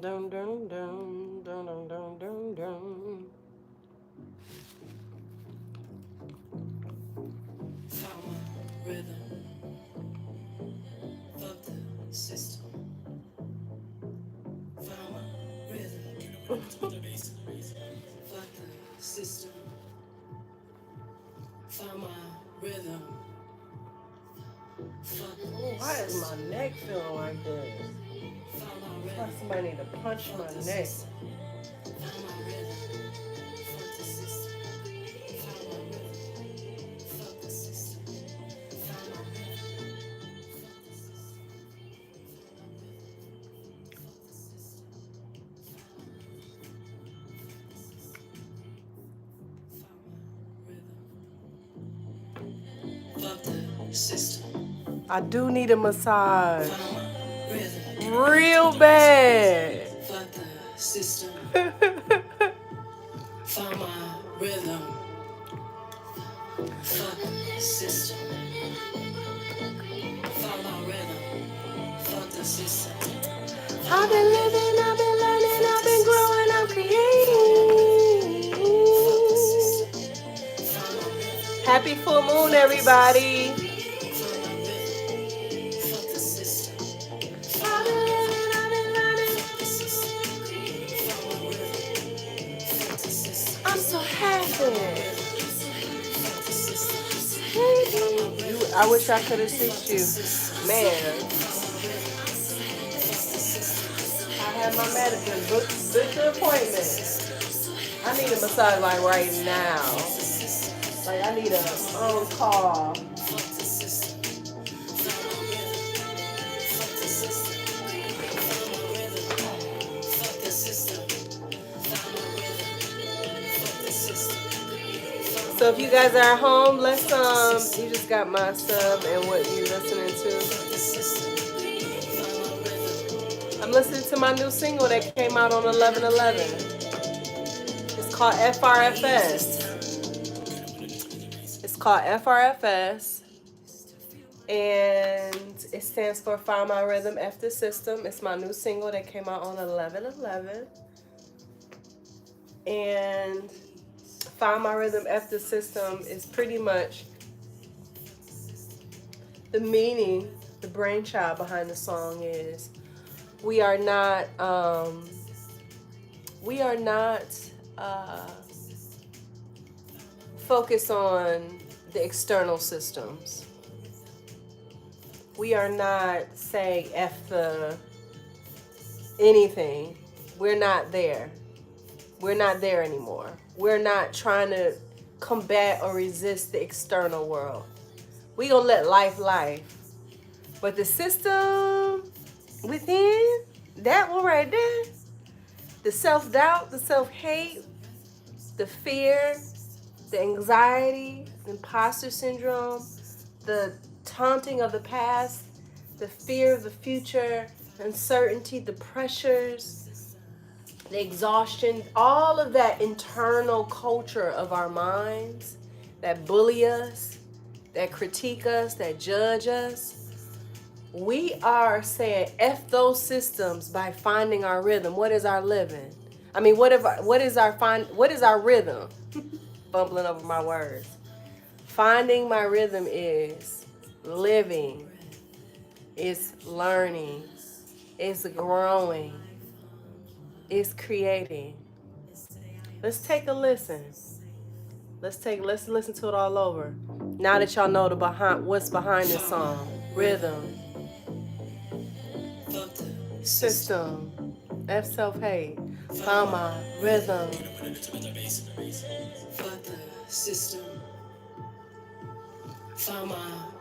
Dun, dun, dun, dun, dun, dun, dun, dun. Rhythm of the system. Found my rhythm. Fuck the system. Found my rhythm. Why is my neck feeling like this? Why somebody need to punch my neck? I do need a massage. Real bad. Found my rhythm. Fuck the system. Found my rhythm. Fuck the system. I've been living, I've been learning, I've been growing, I'm creating. Happy full moon, everybody. I'm so happy. I wish I could assist you. Man, I had my medicine. Book the appointment. I need a massage like right now. Like I need a phone call. So if you guys are at home, let's you just got my sub and what you listening to. I'm listening to my new single that came out on 11/11. It's called FRFS. It's called FRFS. And it stands for Find My Rhythm F the System. It's my new single that came out on 11/11. And Find My Rhythm F the System is pretty much the meaning, the brainchild behind the song is we are not focused on the external systems. We are not saying F the anything. We're not there. We're not there anymore. We're not trying to combat or resist the external world. We gonna let life. But the system within, that one right there, the self-doubt, the self-hate, the fear, the anxiety, the imposter syndrome, the taunting of the past, the fear of the future, uncertainty, the pressures, the exhaustion, all of that internal culture of our minds that bully us, that critique us, that judge us. We are saying F those systems by finding our rhythm. What is our living? I mean, what is our rhythm? Bumbling over my words. Finding my rhythm is living, is learning, is growing, is creating. Let's take a listen. Let's listen to it all over. Now that y'all know what's behind this song. Rhythm. System. F self-hate. Found my rhythm. System. Found my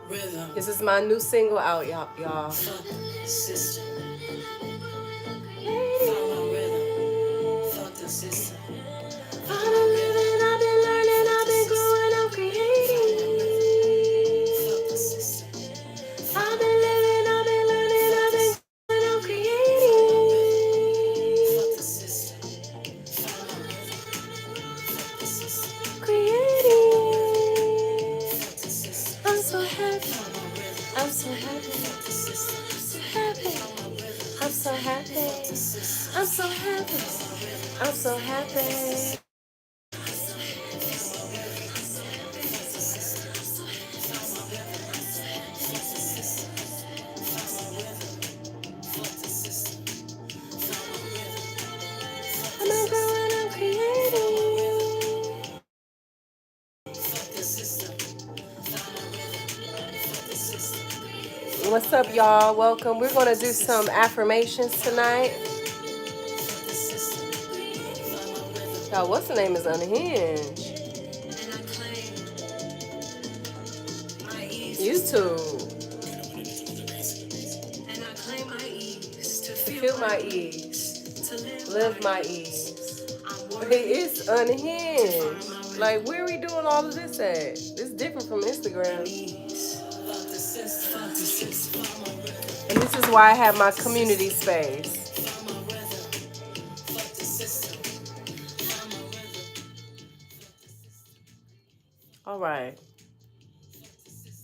rhythm. This is my new single out, y'all. System. Found my rhythm. Fuck the system. I've been living, I've been learning, I've been growing, I'm creating. Fuck the system. I've been living, I've been learning, I've been growing, I'm creating. Fuck the system. Found my rhythm. Fuck the system. Creating. Fuck the system. I'm so happy. I'm so happy. I'm so happy. I'm I'm so happy. I'm so happy. I'm so happy. I'm growing, I'm creating. What's up, y'all? Welcome. We're going to do some affirmations tonight. Y'all, what's the name is Unhinged. YouTube. To feel my ease. To live my ease. It's unhinged. Like, where are we doing all of this at? It's different from Instagram. And this is why I have my community space. All right.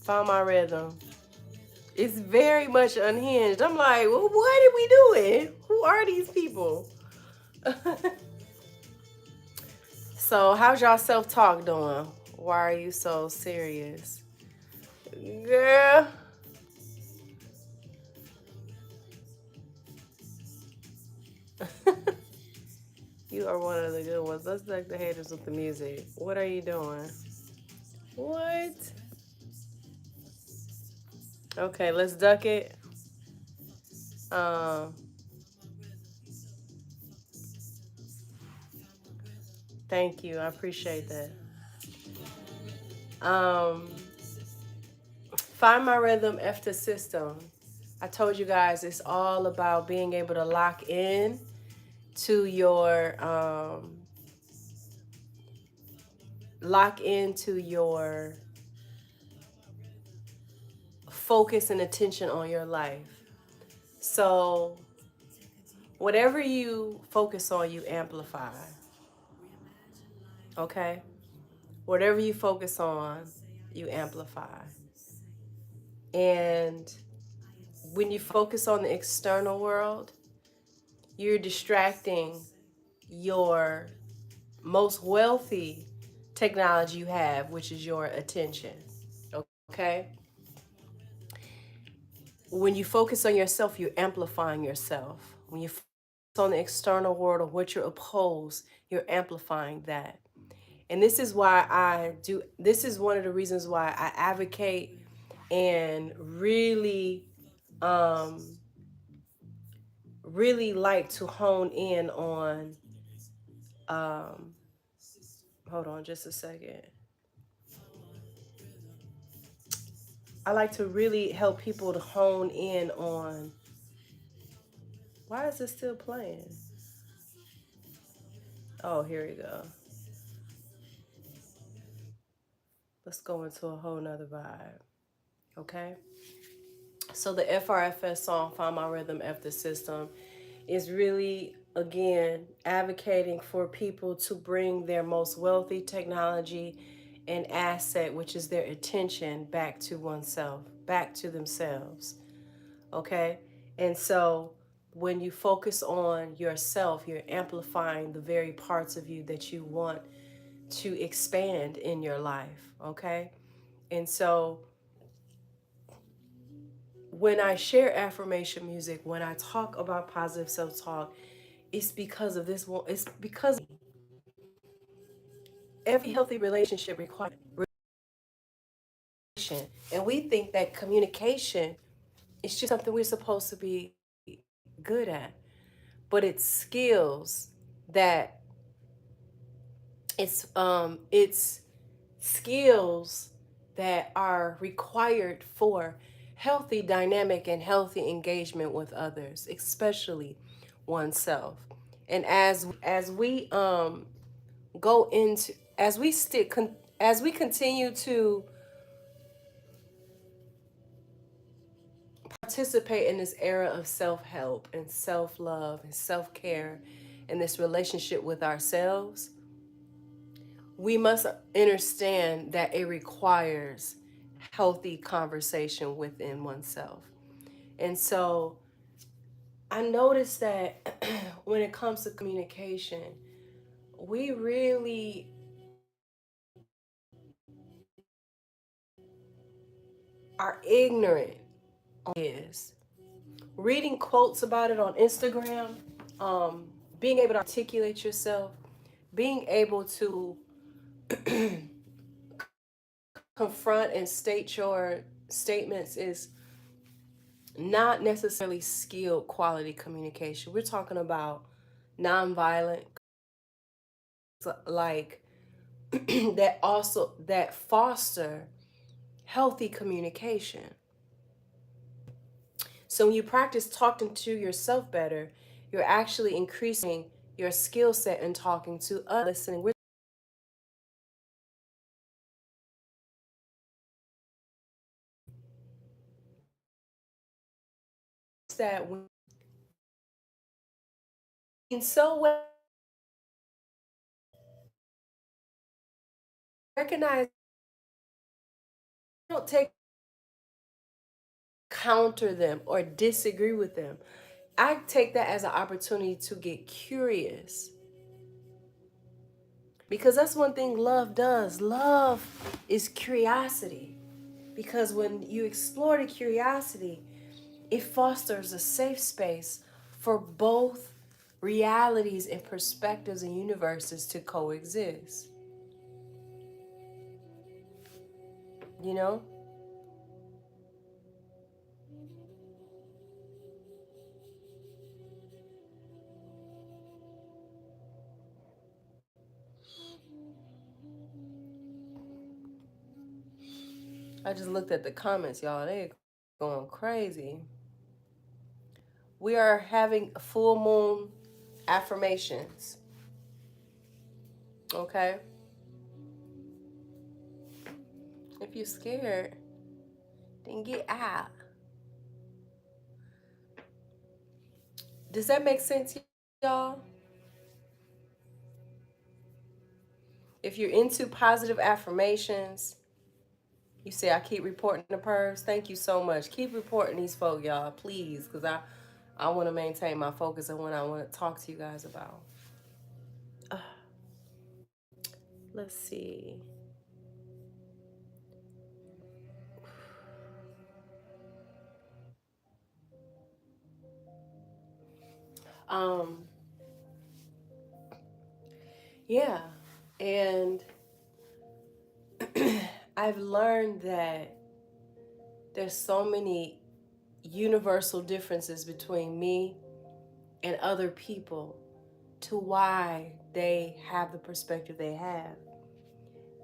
Found my rhythm. It's very much unhinged. I'm like, well, what are we doing? Who are these people? So, how's y'all self-talk doing? Why are you so serious? Girl. You are one of the good ones. Let's duck the haters with the music. What are you doing? What? Okay, let's duck it. Um, Thank you. I appreciate that. Um, Find my rhythm after system. I told you guys it's all about being able to lock in to your lock into your focus and attention on your life. So whatever you focus on, you amplify. Okay? Whatever you focus on, you amplify. And when you focus on the external world, you're distracting your most wealthy technology you have, which is your attention. Okay? When you focus on yourself, you're amplifying yourself. When you focus on the external world or what you're opposed, you're amplifying that. And this is one of the reasons why I advocate and um, really like to hone in on, um, hold on just a second. I like to really help people to hone in on, why is it still playing? Oh, here we go. Let's go into a whole nother vibe. Okay? So the FRFS song, Find My Rhythm After System, is really, again, advocating for people to bring their most wealthy technology and asset, which is their attention, back to oneself, back to themselves. Okay? And so when you focus on yourself, you're amplifying the very parts of you that you want to expand in your life. Okay? And so when I share affirmation music, when I talk about positive self-talk, it's because of this one. It's because every healthy relationship requires communication. And we think that communication is just something we're supposed to be good at. But it's skills that it's skills that are required for healthy dynamic and healthy engagement with others, especially oneself. And as we go into as we continue to participate in this era of self-help and self-love and self-care and this relationship with ourselves, we must understand that it requires healthy conversation within oneself. And so I noticed that when it comes to communication, we really are ignorant on this. Reading quotes about it on Instagram, being able to articulate yourself, being able to confront and state your statements is not necessarily skilled quality communication. We're talking about nonviolent, like that foster healthy communication. So when you practice talking to yourself better, you're actually increasing your skill set in talking to others, listening. We're that when so well recognize, don't take counter them or disagree with them. I take that as an opportunity to get curious, because that's one thing love does. Love is curiosity, because when you explore the curiosity, it fosters a safe space for both realities and perspectives and universes to coexist. You know? I just looked at the comments, y'all. They going crazy. We are having full moon affirmations. Okay? If you're scared, then get out. Does that make sense, y'all? If you're into positive affirmations, you say I keep reporting the pervs. Thank you so much. Keep reporting these folk, y'all, please, because I want to maintain my focus on what I want to talk to you guys about. Uh, let's see. Um, yeah, and I've learned that there's so many universal differences between me and other people to why they have the perspective they have.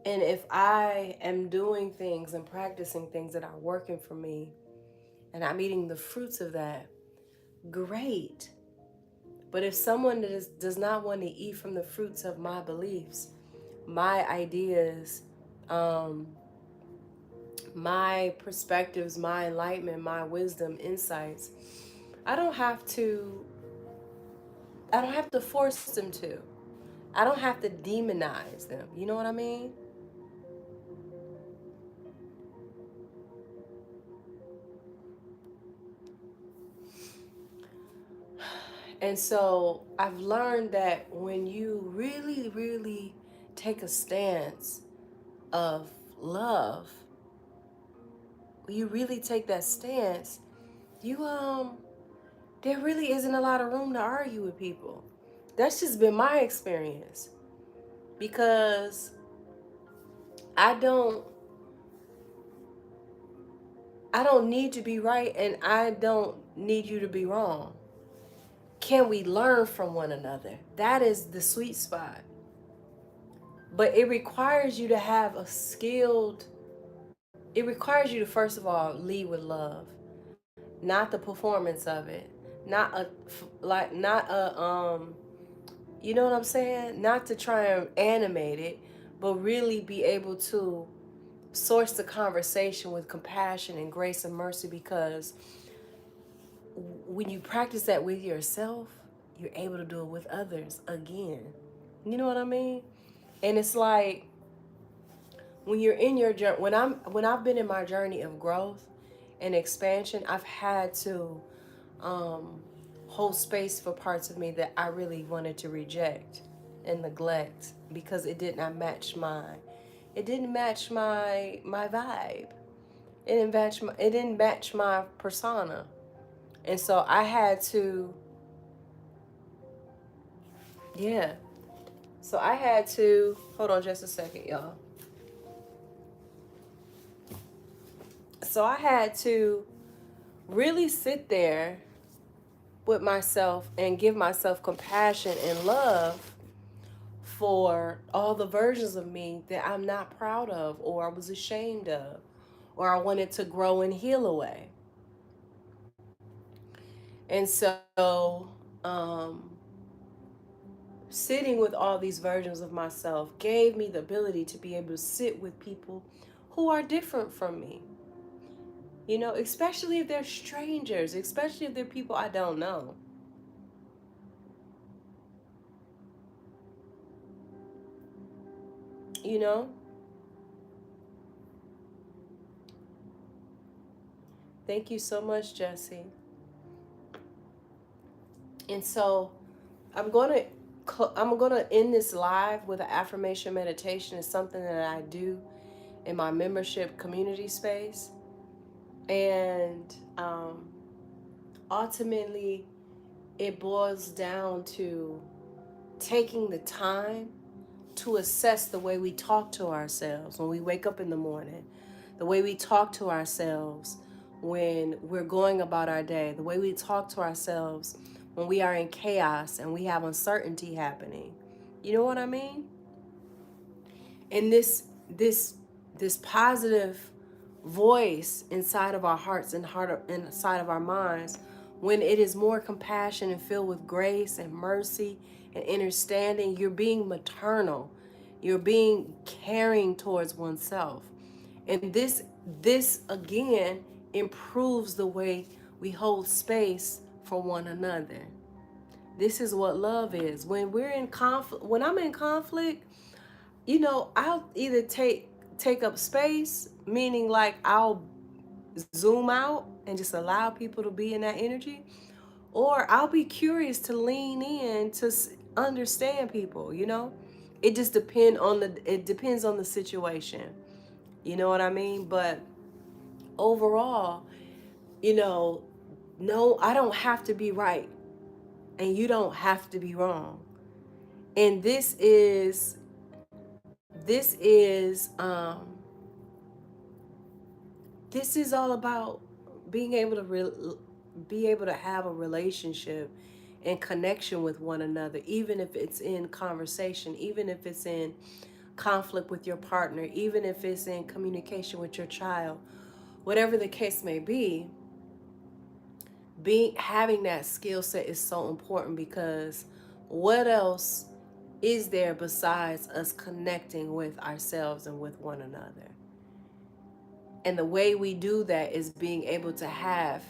And if I am doing things and practicing things that are working for me and I'm eating the fruits of that, great. But if someone does not want to eat from the fruits of my beliefs, my ideas, um, my perspectives, my enlightenment, my wisdom, insights, I don't have to I don't have to force them to. I don't have to demonize them. You know what I mean? And so I've learned that when you really, really take a stance of love, when you really take that stance, you there really isn't a lot of room to argue with people. That's just been my experience, because I don't I don't need to be right and I don't need you to be wrong. Can we learn from one another? That is the sweet spot. But it requires you to, first of all, lead with love, not the performance of it, not a, not a, you know what I'm saying? Not to try and animate it, but really be able to source the conversation with compassion and grace and mercy, because when you practice that with yourself, you're able to do it with others again. You know what I mean? And it's like when you're in your journey, when I've been in my journey of growth and expansion, I've had to um, hold space for parts of me that I really wanted to reject and neglect because it did not match it didn't match my vibe. It didn't match my persona. And so I had to, yeah. So I had to, hold on just a second, y'all. So I had to really sit there with myself and give myself compassion and love for all the versions of me that I'm not proud of, or I was ashamed of, or I wanted to grow and heal away. And so, sitting with all these versions of myself gave me the ability to be able to sit with people who are different from me. You know, especially if they're strangers, especially if they're people I don't know. You know? Thank you so much, Jesse. And so I'm gonna end this live with an affirmation meditation. It's something that I do in my membership community space, and ultimately, it boils down to taking the time to assess the way we talk to ourselves when we wake up in the morning, the way we talk to ourselves when we're going about our day, the way we talk to ourselves when we are in chaos and we have uncertainty happening. You know what I mean? And this positive voice inside of our hearts and inside of our minds, when it is more compassion and filled with grace and mercy and understanding, you're being maternal, you're being caring towards oneself. And this again improves the way we hold space for one another. This is what love is. When we're in conflict, when I'm in conflict, you know, I'll either take up space, meaning like I'll zoom out and just allow people to be in that energy, or I'll be curious to lean in to understand people, you know? It depends on the situation. You know what I mean? But overall, you know, no, I don't have to be right and you don't have to be wrong. And this is this is all about being able to be able to have a relationship and connection with one another, even if it's in conversation, even if it's in conflict with your partner, even if it's in communication with your child, whatever the case may be. Being having that skill set is so important, because what else is there besides us connecting with ourselves and with one another? And the way we do that is being able to have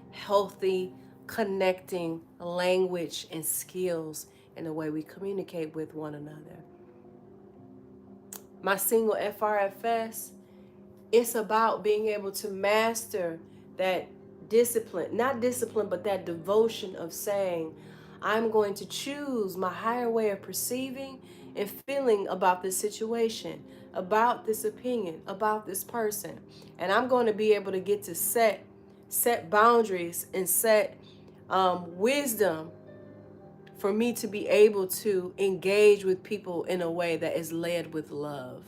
healthy, connecting language and skills in the way we communicate with one another. My single FRFS, it's about being able to master that discipline, not discipline, but that devotion of saying, I'm going to choose my higher way of perceiving and feeling about this situation, about this opinion, about this person. And I'm going to be able to get to set boundaries and set wisdom for me to be able to engage with people in a way that is led with love.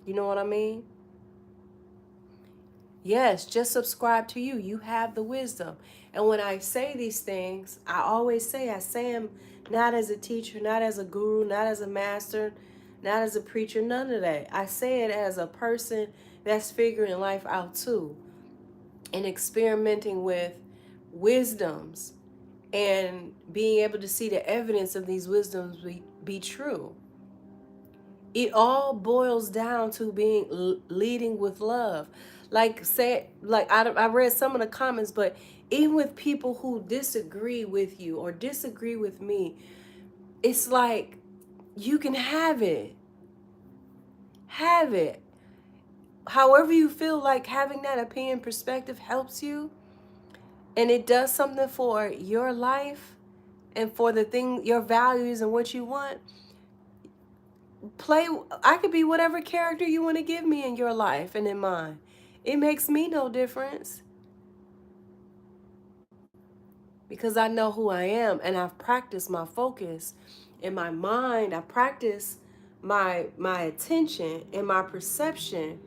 You know what I mean? Yes, just subscribe to you. You have the wisdom. And when I say these things, I say them not as a teacher, not as a guru, not as a master, not as a preacher, none of that. I say it as a person that's figuring life out too and experimenting with wisdoms and being able to see the evidence of these wisdoms be true. It all boils down to being leading with love. I read some of the comments, but even with people who disagree with you or disagree with me, it's like you can have it however you feel like having that opinion perspective helps you. and it does something for your life and for the thing, your values and what you want, play. I could be whatever character you want to give me in your life and in mine. It makes me no difference because I know who I am and I've practiced my focus in my mind. I practice my attention and my perception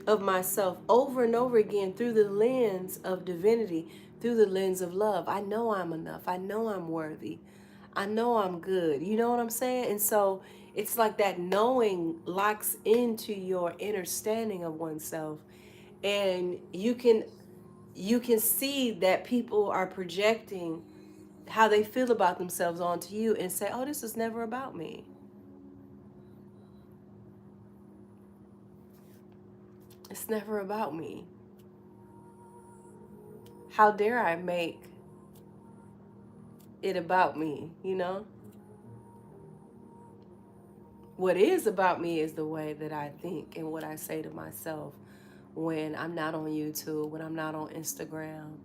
of myself over and over again through the lens of divinity, through the lens of love. I know I'm enough. I know I'm worthy. I know I'm good. You know what I'm saying? And so it's like that knowing locks into your understanding of oneself. And you can see that people are projecting how they feel about themselves onto you and say, "Oh, this is never about me. It's never about me. How dare I make it about me, you know?" What is about me is the way that I think and what I say to myself when I'm not on YouTube, when I'm not on Instagram,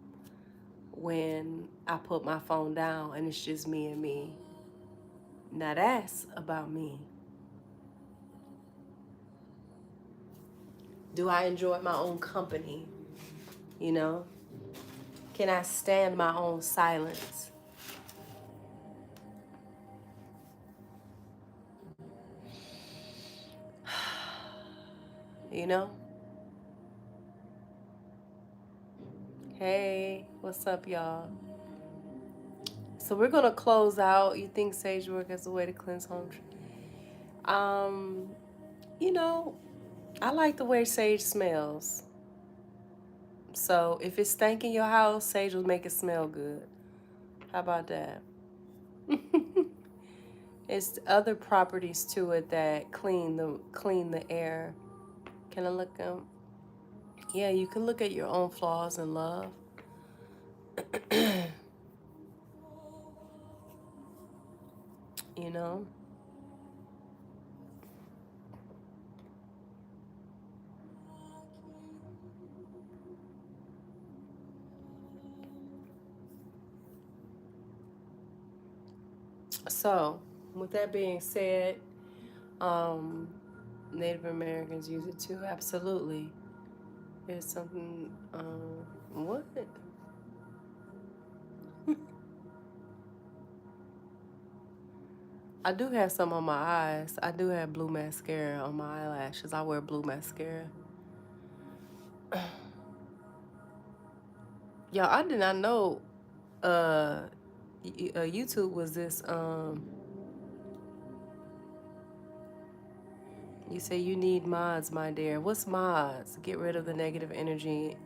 when I put my phone down and it's just me and me. Now that's about me. Do I enjoy my own company? You know? Can I stand my own silence? You know? Hey, what's up, y'all? So we're gonna close out. You think sage work as a way to cleanse home? Um, you know, I like the way sage smells. So if it's stank in your house, sage will make it smell good. How about that? It's other properties to it that clean the air. Can I look Yeah, you can look at your own flaws in love. You know? So, with that being said, um, Native Americans use it too. Absolutely. It's something, what? I do have some on my eyes. I do have blue mascara on my eyelashes. I wear blue mascara. Y'all, I did not know uh, YouTube was this. You say you need mods, my dear. What's mods? Get rid of the negative energy.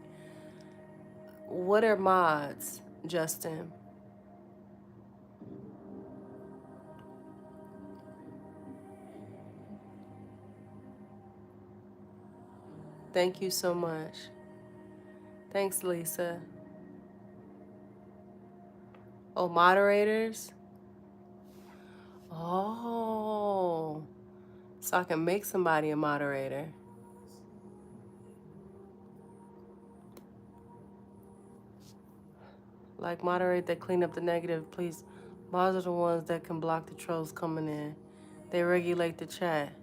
What are mods, Justin? Thank you so much. Thanks, Lisa. Oh, moderators? Oh, so I can make somebody a moderator. Like, moderate that clean up the negative, please. Mods are the ones that can block the trolls coming in. They regulate the chat.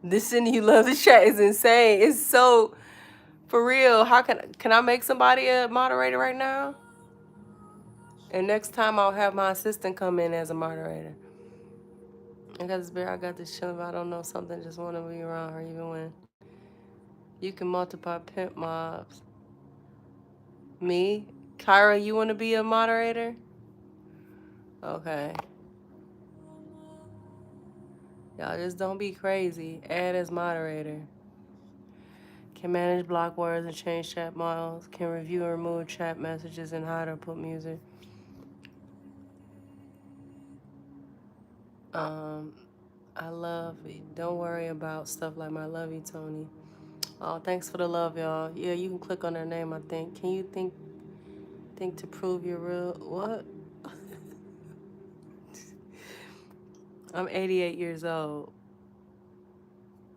This and you love the chat is insane. It's so for real. How can I make somebody a moderator right now? And next time I'll have my assistant come in as a moderator. I got this bear. I got this chill. If I don't know something, just want to be around her even when you can multiply pimp mobs. Me, Kyra, you want to be a moderator? Okay. Y'all just don't be crazy. Add as moderator. Can manage block words and change chat models. Can review and remove chat messages and hide or put music. Um, I love it. Don't worry about stuff like my love you, Tony. Oh, thanks for the love, y'all. Yeah, you can click on their name, I think. Can you think to prove you're real? What? I'm 88 years old.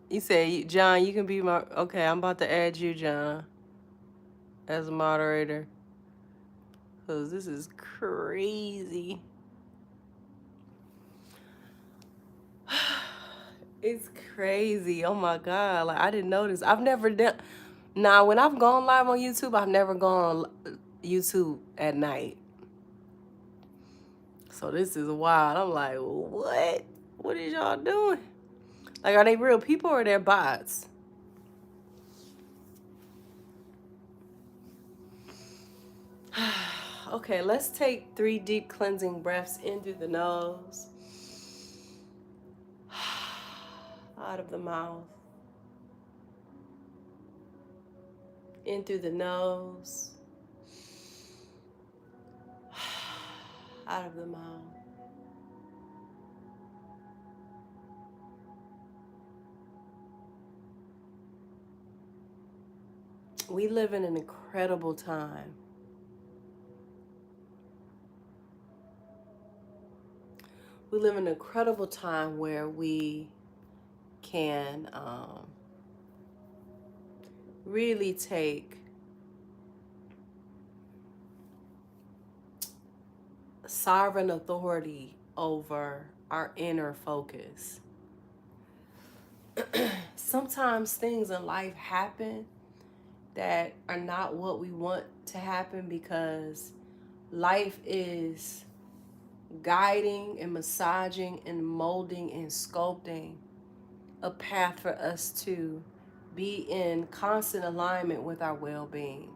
You say, John, you can be my. Okay, I'm about to add you, John, as a moderator. because this is crazy. It's crazy. Oh my God. Like, I didn't notice. I've never done. Now, when I've gone live on YouTube, I've never gone on YouTube at night. So this is wild. I'm like, what? What is y'all doing? Like, are they real people or they're bots? Okay, let's take 3 deep cleansing breaths in through the nose, out of the mouth, in through the nose, out of the mouth. We live in an incredible time. We live in an incredible time where we can really take sovereign authority over our inner focus. Sometimes things in life happen that are not what we want to happen because life is guiding and massaging and molding and sculpting a path for us to be in constant alignment with our well-being.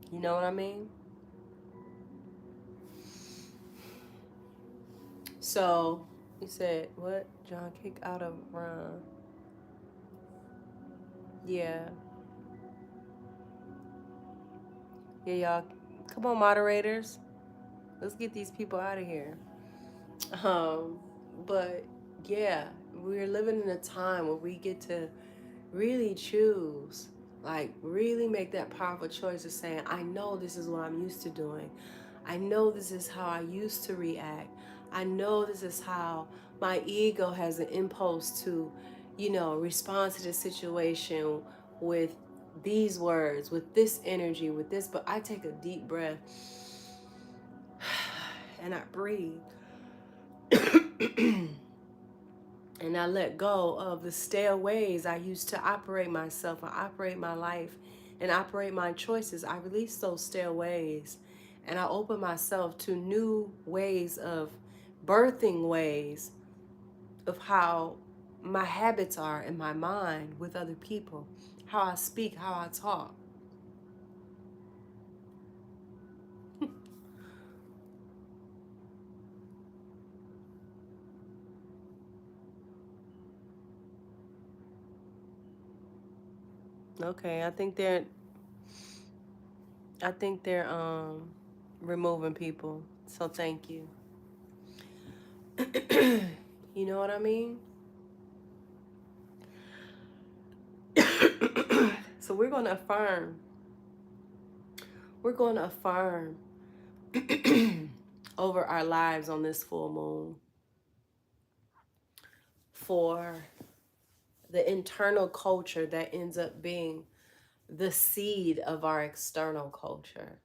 You know what I mean? So, you said, what? John kick out of Ron. Yeah. Yeah, y'all. Come on, moderators. Let's get these people out of here. But yeah, we're living in a time where we get to really choose, like really make that powerful choice of saying, I know this is what I'm used to doing. I know this is how I used to react. I know this is how my ego has an impulse to, respond to the situation with these words, with this energy, with this. But I take a deep breath and I breathe. And I let go of the stale ways I used to operate myself, and operate my life, and operate my choices. I release those stale ways, and I open myself to new ways of birthing ways of how my habits are in my mind with other people, how I speak, how I talk. Okay, I think they're removing people. So thank you. You know what I mean? So we're going to affirm. We're going to affirm over our lives on this full moon for the internal culture that ends up being the seed of our external culture.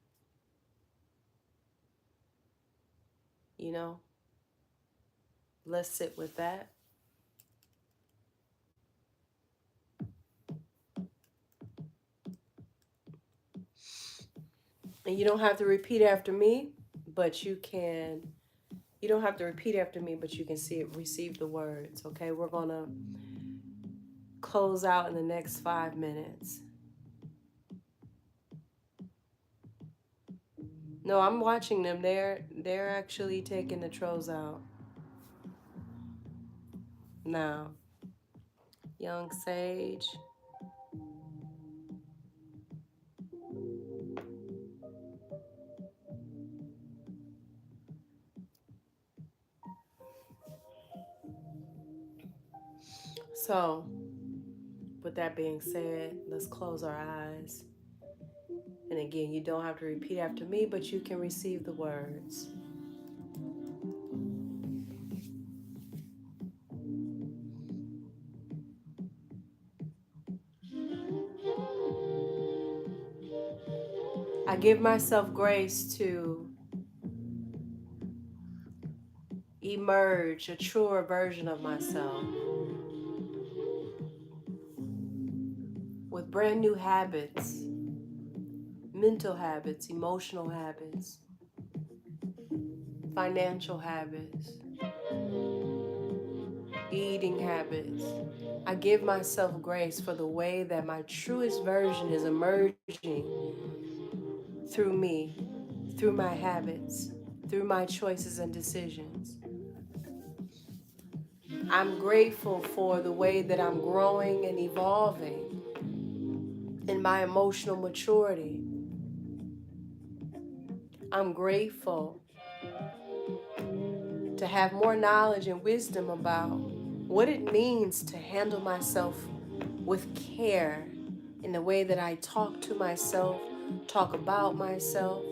You know, let's sit with that. And you don't have to repeat after me, but you can. You don't have to repeat after me, but you can receive the words. Okay, we're gonna close out in the next 5 minutes. No, I'm watching them. They're actually taking the trolls out now. Young Sage. So, with that being said, let's close our eyes. And again, you don't have to repeat after me, but you can receive the words. I give myself grace to emerge a truer version of myself with brand new habits, mental habits, emotional habits, financial habits, eating habits. I give myself grace for the way that my truest version is emerging through me, through my habits, through my choices and decisions. I'm grateful for the way that I'm growing and evolving in my emotional maturity. I'm grateful to have more knowledge and wisdom about what it means to handle myself with care in the way that I talk to myself, talk about myself,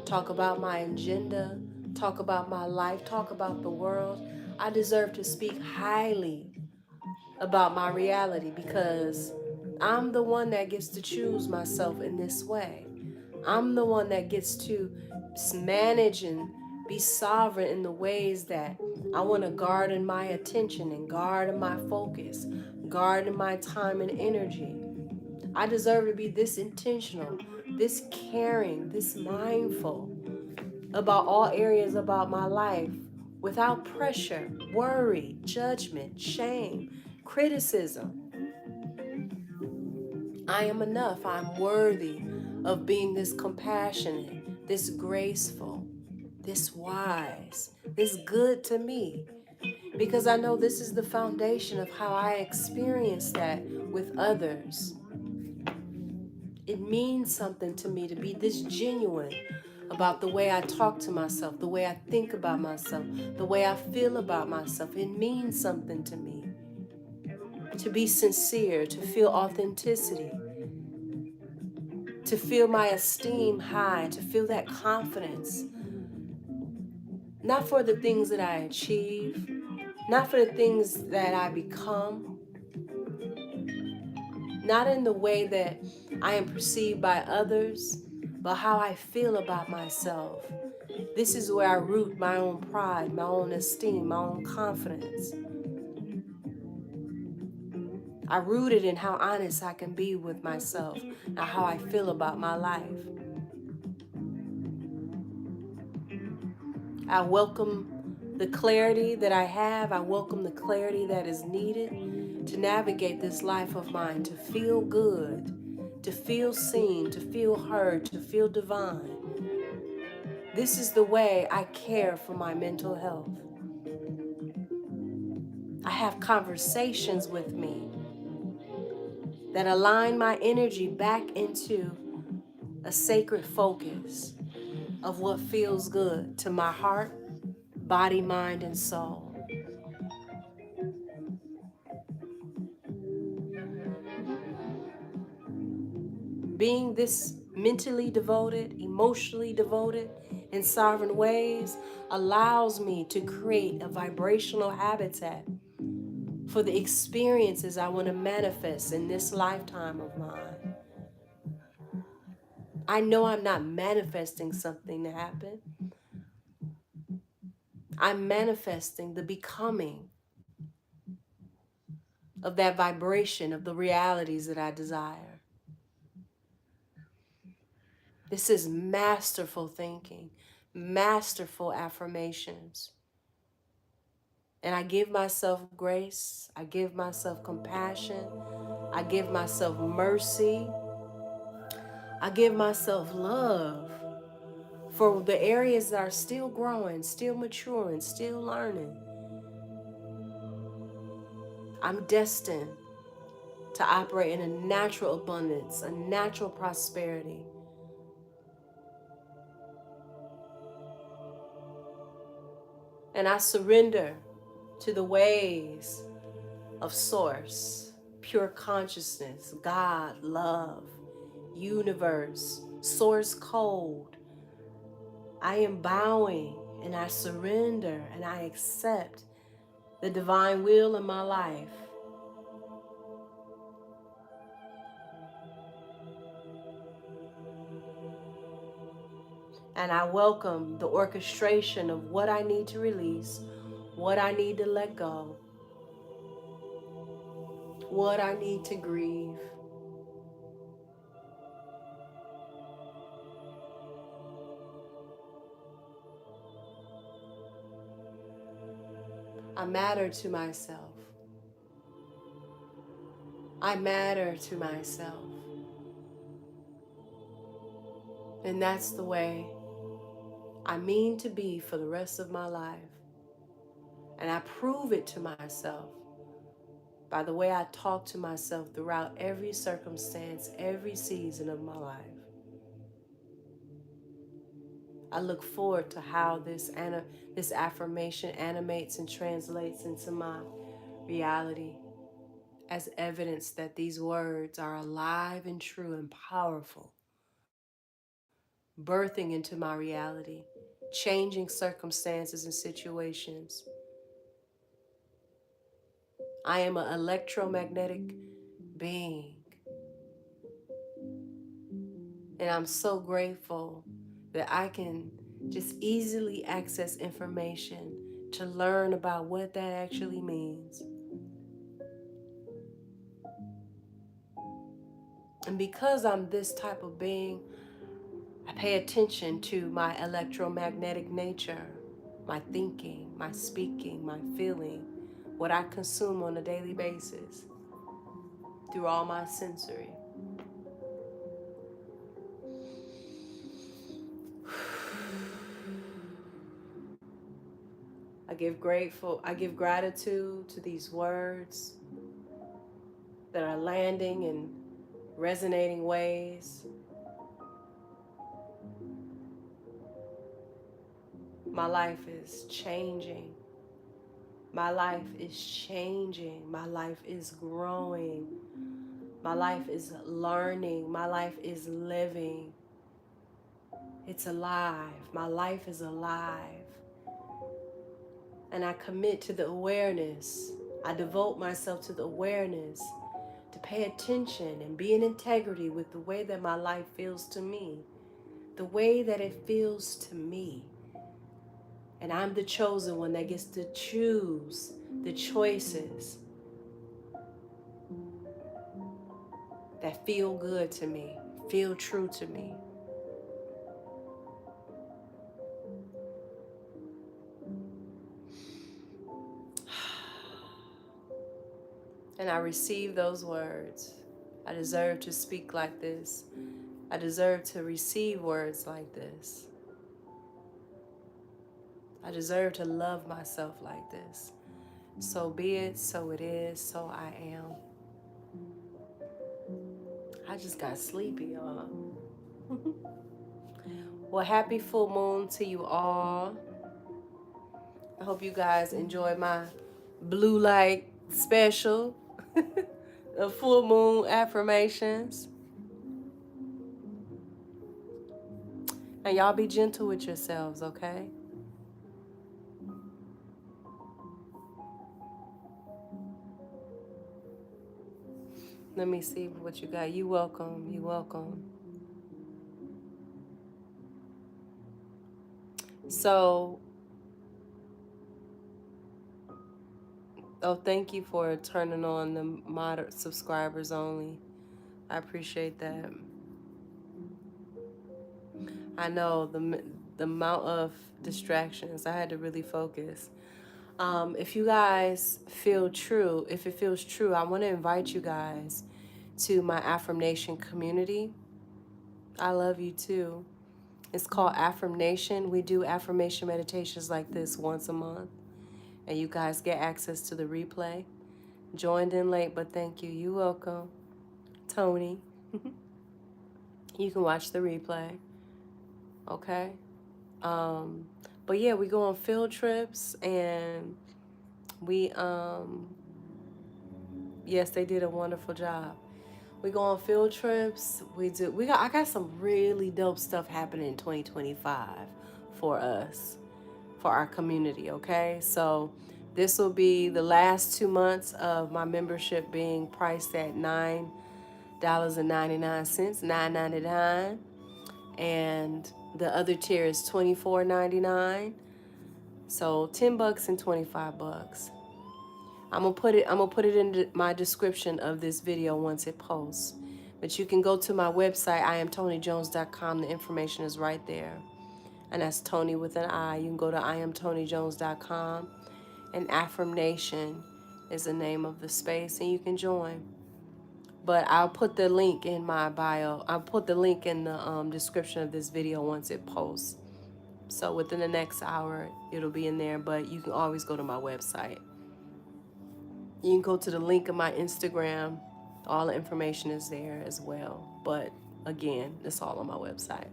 talk about my agenda, talk about my life, talk about the world. I deserve to speak highly about my reality because I'm the one that gets to choose myself in this way. I'm the one that gets to manage and be sovereign in the ways that I want to garden my attention and garden my focus, garden my time and energy. I deserve to be this intentional, this caring, this mindful about all areas about my life without pressure, worry, judgment, shame, criticism. I am enough. I'm worthy of being this compassionate, this graceful, this wise, this good to me. Because I know this is the foundation of how I experience that with others. It means something to me to be this genuine about the way I talk to myself, the way I think about myself, the way I feel about myself. It means something to me to be sincere, to feel authenticity, to feel my esteem high, to feel that confidence, not for the things that I achieve, not for the things that I become, not in the way that I am perceived by others, but how I feel about myself. This is where I root my own pride, my own esteem, my own confidence. I root it in how honest I can be with myself and how I feel about my life. I welcome the clarity that I have. I welcome the clarity that is needed to navigate this life of mine, to feel good, to feel seen, to feel heard, to feel divine. This is the way I care for my mental health. I have conversations with me that align my energy back into a sacred focus of what feels good to my heart, body, mind, and soul. Being this mentally devoted, emotionally devoted, in sovereign ways allows me to create a vibrational habitat for the experiences I want to manifest in this lifetime of mine. I know I'm not manifesting something to happen. I'm manifesting the becoming of that vibration of the realities that I desire. This is masterful thinking, masterful affirmations. And I give myself grace. I give myself compassion. I give myself mercy. I give myself love for the areas that are still growing, still maturing, still learning. I'm destined to operate in a natural abundance, a natural prosperity. And I surrender to the ways of Source, pure consciousness, God, love, universe, source code. I am bowing and I surrender and I accept the divine will in my life. And I welcome the orchestration of what I need to release, what I need to let go, what I need to grieve. I matter to myself. I matter to myself. And that's the way I mean to be for the rest of my life. And I prove it to myself by the way I talk to myself throughout every circumstance, every season of my life. I look forward to how this affirmation animates and translates into my reality as evidence that these words are alive and true and powerful, birthing into my reality, changing circumstances and situations. I am an electromagnetic being, and I'm so grateful that I can just easily access information to learn about what that actually means. And because I'm this type of being, I pay attention to my electromagnetic nature, my thinking, my speaking, my feeling, what I consume on a daily basis through all my sensory. I give gratitude to these words that are landing in resonating ways. My life is changing. My life is changing. My life is growing. My life is learning. My life is living. It's alive. My life is alive. And I commit to the awareness. I devote myself to the awareness to pay attention and be in integrity with the way that my life feels to me, the way that it feels to me. And I'm the chosen one that gets to choose the choices that feel good to me, feel true to me. And I receive those words. I deserve to speak like this. I deserve to receive words like this. I deserve to love myself like this. So be it, so it is, so I am. I just got sleepy, y'all. Well, happy full moon to you all. I hope you guys enjoy my blue light special of full moon affirmations. And y'all be gentle with yourselves, okay? Let me see what you got. You welcome. You welcome. So, thank you for turning on the moderate subscribers only. I appreciate that. I know the amount of distractions. I had to really focus. If you guys feel true, if it feels true, I want to invite you guys to my affirmation community. I love you too. It's called Affirmation. We do affirmation meditations like this once a month, and you guys get access to the replay. Joined in late, but thank you. You welcome, Tony. You can watch the replay. Okay. Um, but yeah, we go on field trips, and we yes, they did a wonderful job. We go on field trips. I got some really dope stuff happening in 2025 for us, for our community, okay? So this will be the last 2 months of my membership being priced at $9.99, $9.99. And The other tier is $24.99. So $10 and $25. I'm gonna put it in my description of this video once it posts. But you can go to my website, IamTonijones.com. The information is right there. And that's Tony with an I. You can go to IamTonijones.com. And Affirmation is the name of the space, and you can join. But I'll put the link in my bio. I'll put the link in the description of this video once it posts. So within the next hour, it'll be in there. But you can always go to my website. You can go to the link of my Instagram. All the information is there as well. But again, it's all on my website.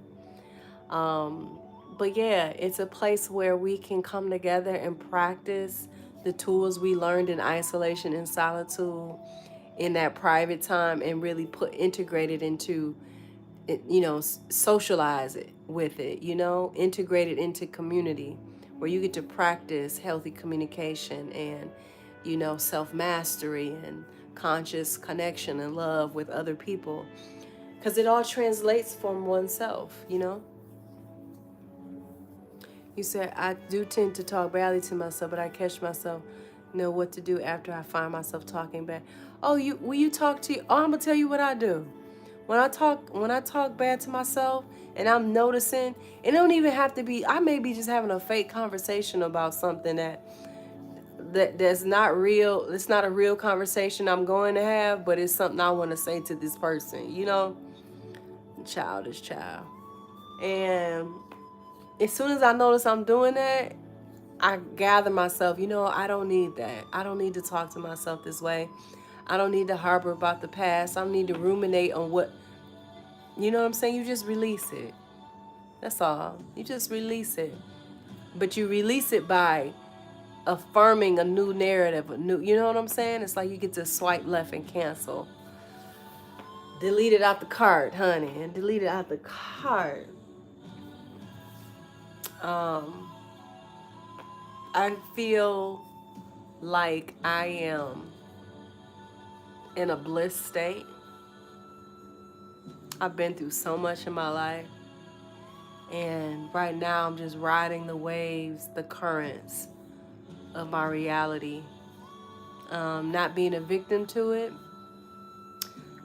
But yeah, it's a place where we can come together and practice the tools we learned in isolation and solitude in that private time, and really integrate it into it, socialize it with it, integrate it into community where you get to practice healthy communication and, self-mastery and conscious connection and love with other people, because it all translates from oneself. You said, I do tend to talk badly to myself, but I catch myself know what to do after I find myself talking bad. Oh, will you talk to you? Oh, I'm gonna tell you what I do. When I talk bad to myself and I'm noticing, it don't even have to be, I may be just having a fake conversation about something that's not real. It's not a real conversation I'm going to have, but it's something I want to say to this person, childish child. And as soon as I notice I'm doing that, I gather myself, I don't need that. I don't need to talk to myself this way. I don't need to harbor about the past. I don't need to ruminate on what, you know what I'm saying? You just release it. That's all. You just release it. But you release it by affirming a new narrative, you know what I'm saying? It's like you get to swipe left and cancel. Delete it out the cart, honey, and delete it out the cart. I feel like I am in a bliss state. I've been through so much in my life. And right now I'm just riding the waves, the currents of my reality. Not being a victim to it,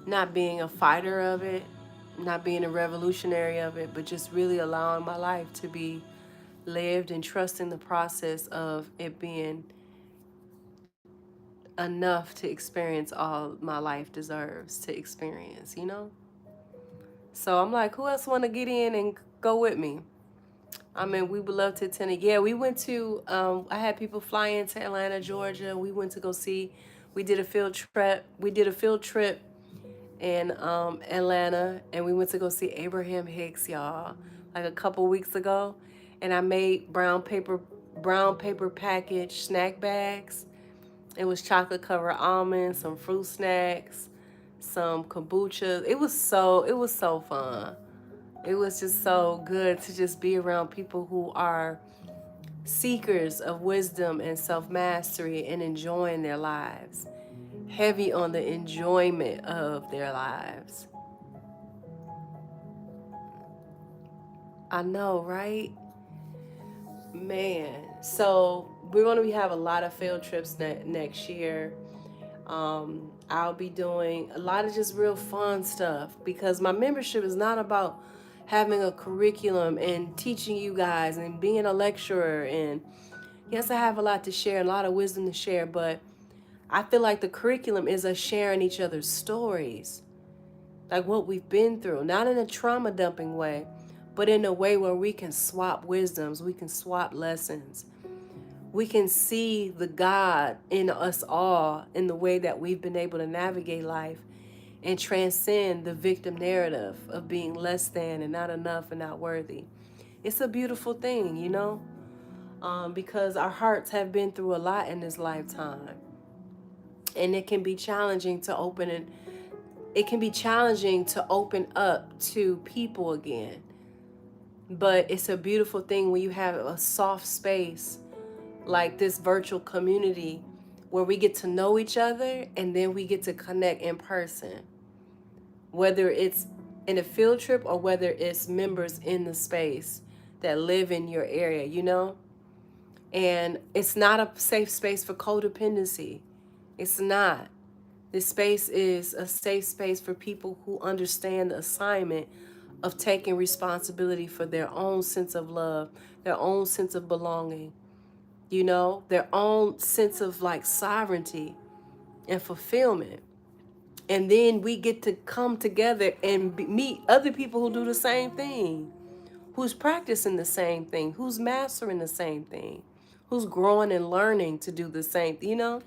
not being a fighter of it, not being a revolutionary of it, but just really allowing my life to be lived and trusting the process of it being enough to experience all my life deserves to experience. So I'm like, who else want to get in and go with me? I mean, we would love to attend it. Yeah, we went to, I had people fly into Atlanta, Georgia. We went to go see, we did a field trip. In Atlanta, and we went to go see Abraham Hicks, y'all, like a couple weeks ago. And I made brown paper package snack bags. It was chocolate covered almonds, some fruit snacks, some kombucha. It was so fun. It was just so good to just be around people who are seekers of wisdom and self-mastery and enjoying their lives. Heavy on the enjoyment of their lives. I know, right? Man. So we're going to have a lot of field trips next year. I'll be doing a lot of just real fun stuff, because my membership is not about having a curriculum and teaching you guys and being a lecturer. And yes, I have a lot to share, a lot of wisdom to share, but I feel like the curriculum is us sharing each other's stories, like what we've been through, not in a trauma dumping way, but in a way where we can swap wisdoms, we can swap lessons. We can see the God in us all in the way that we've been able to navigate life and transcend the victim narrative of being less than and not enough and not worthy. It's a beautiful thing, because our hearts have been through a lot in this lifetime. And it can be challenging to open up to people again. But it's a beautiful thing when you have a soft space like this virtual community where we get to know each other and then we get to connect in person. Whether it's in a field trip or whether it's members in the space that live in your area, you know? And it's not a safe space for codependency. It's not. This space is a safe space for people who understand the assignment of taking responsibility for their own sense of love, their own sense of belonging, you know, their own sense of like sovereignty and fulfillment. And then we get to come together and meet other people who do the same thing, who's practicing the same thing, who's mastering the same thing, who's growing and learning to do the same, you know?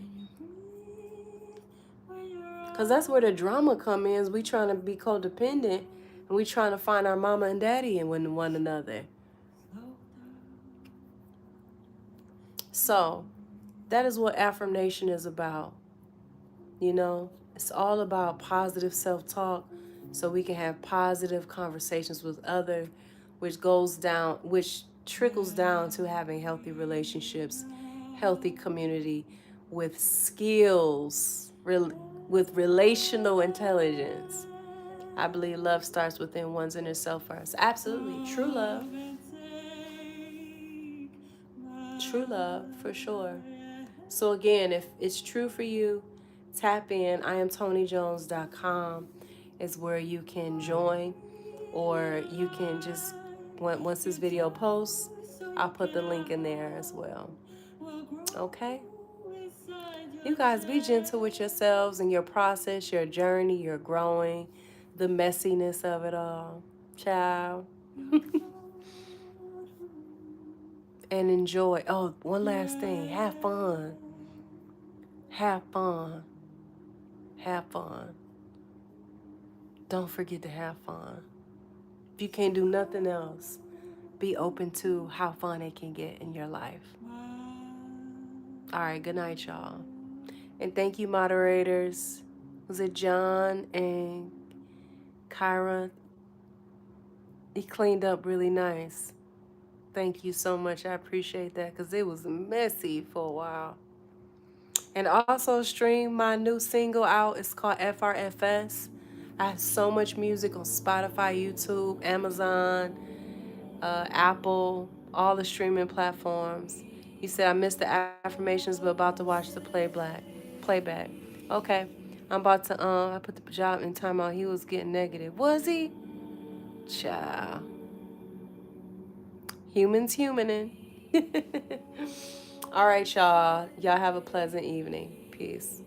Because that's where the drama come in, is we trying to be codependent and we trying to find our mama and daddy in one another. So that is what affirmation is about. You know, it's all about positive self-talk so we can have positive conversations with others, which trickles down to having healthy relationships, healthy community with skills, with relational intelligence. I believe love starts within one's inner self first. Absolutely. True love. True love, for sure. So again, if it's true for you, tap in. IamToniJones.com is where you can join, or you can just, once this video posts, I'll put the link in there as well. Okay? You guys, be gentle with yourselves and your process, your journey, your growing, the messiness of it all. Ciao. And enjoy. Oh, one last thing. Have fun. Have fun. Have fun. Don't forget to have fun. If you can't do nothing else, be open to how fun it can get in your life. All right, good night, y'all. And thank you, moderators. Was it John and Kyra? He cleaned up really nice. Thank you so much. I appreciate that because it was messy for a while. And also stream my new single out. It's called FRFS. I have so much music on Spotify, YouTube, Amazon, Apple, all the streaming platforms. He said I missed the affirmations, but about to watch the playback. Okay, I'm about to. I put the job in timeout. He was getting negative. Was he? Child. Humans humaning. All right, y'all. Y'all have a pleasant evening. Peace.